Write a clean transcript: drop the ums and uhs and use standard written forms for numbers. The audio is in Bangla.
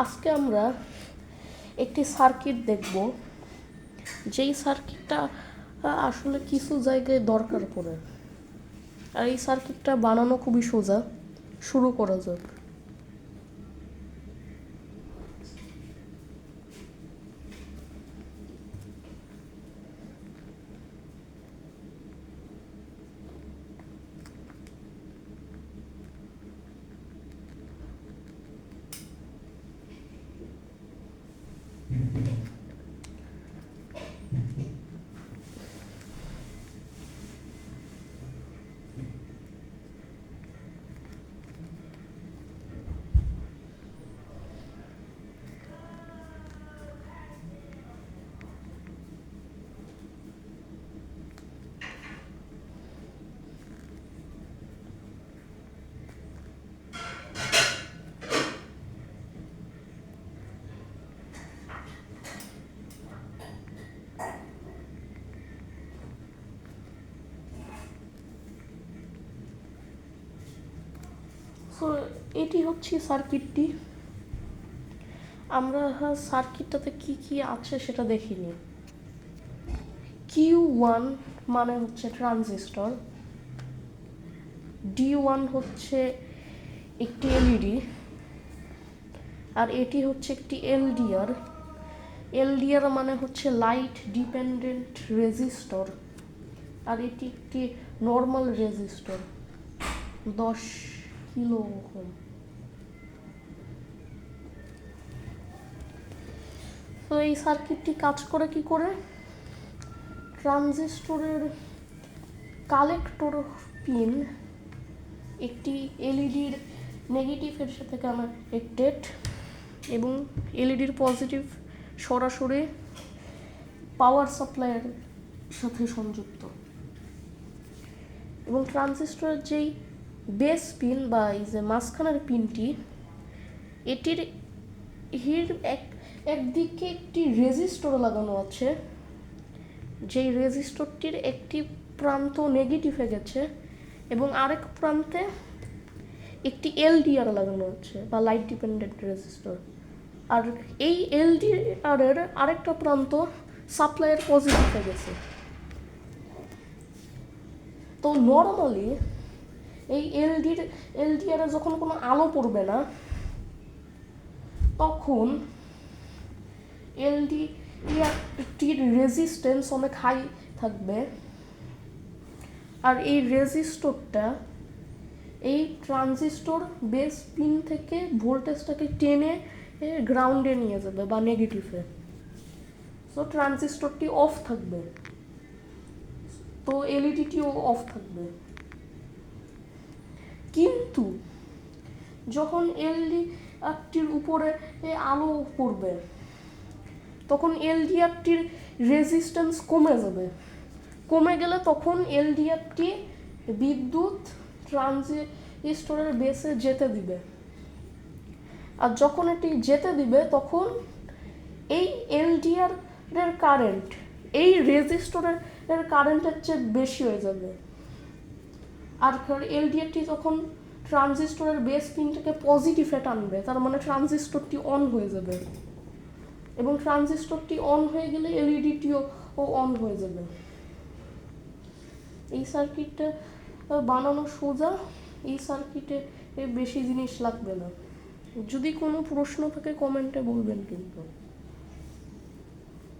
আজকে আমরা একটি সার্কিট দেখব, যেই সার্কিটটা আসলে কিছু জায়গায় দরকার পড়ে। আর এই সার্কিটটা বানানো খুবই সোজা। শুরু করা যাক। সো এটি হচ্ছে সার্কিটটি। আমরা সার্কিটটাতে কি কি আছে সেটা দেখিনি। Q1 মানে হচ্ছে ট্রানজিস্টর, D1 হচ্ছে একটি এলইডি, আর এটি হচ্ছে একটি LDR। LDR মানে হচ্ছে লাইট ডিপেন্ডেন্ট রেজিস্টর, আর এটি একটি নর্মাল রেজিস্টর 10 কিলো ওহম। তো এই সার্কিটটি কাজ করে কি করে? ট্রানজিস্টরের কালেক্টর পিন একটি এলইডির নেগেটিভের সাথে কানেক্টেড এবং এলইডির পজিটিভ সরাসরি পাওয়ার সাপ্লাইয়ের সাথে সংযুক্ত। এবং ট্রানজিস্টরের যেই বেস পিন বা এই যে মাঝখানের পিনটি, এটির একদিকে একটি রেজিস্টর লাগানো আছে, যেই রেজিস্টরটির একটি প্রান্ত নেগেটিভে গেছে এবং আরেক প্রান্তে একটি LDR লাগানো আছে বা লাইট ডিপেন্ডেন্ট রেজিস্টর। আর এই LDR এর আরেকটা প্রান্ত সাপ্লাইয়ের পজিটিভে গেছে। তো নর্মালি এই LDR এ যখন কোনো আলো পড়বে না, তখন LDRটির রেজিস্ট্যান্স অনেক হাই থাকবে, আর এই রেজিস্টরটা এই ট্রানজিস্টর বেস পিন থেকে ভোল্টেজটাকে টেনে গ্রাউন্ডে নিয়ে যাবে বা নেগেটিভে। সো ট্রানজিস্টরটি অফ থাকবে, তো এলইডিটিও অফ থাকবে। কিন্তু যখন LDRটির উপরে আলো পড়বে, তখন LDRটির রেজিস্ট্যান্স কমে যাবে। কমে গেলে তখন LDRটি বিদ্যুৎ ট্রানজিস্টরের বেসে যেতে দিবে, আর যখন এটি যেতে দিবে তখন এই LDR এর কারেন্ট এই রেজিস্টরের কারেন্টের চেয়ে বেশি হয়ে যাবে। আর LDRটি যখন ট্রানজিস্টরের বেস পিনটাকে পজিটিভে টানবে, তার মানে ট্রানজিস্টরটি অন হয়ে যাবে, এবং ট্রানজিস্টরটি অন হয়ে গেলে এলইডিটিও অন হয়ে যাবে। এই সার্কিটটা বানানো সোজা। এই সার্কিটে বেশি জিনিস লাগবে না। যদি কোনো প্রশ্ন থাকে কমেন্টে বলবেন কিন্তু।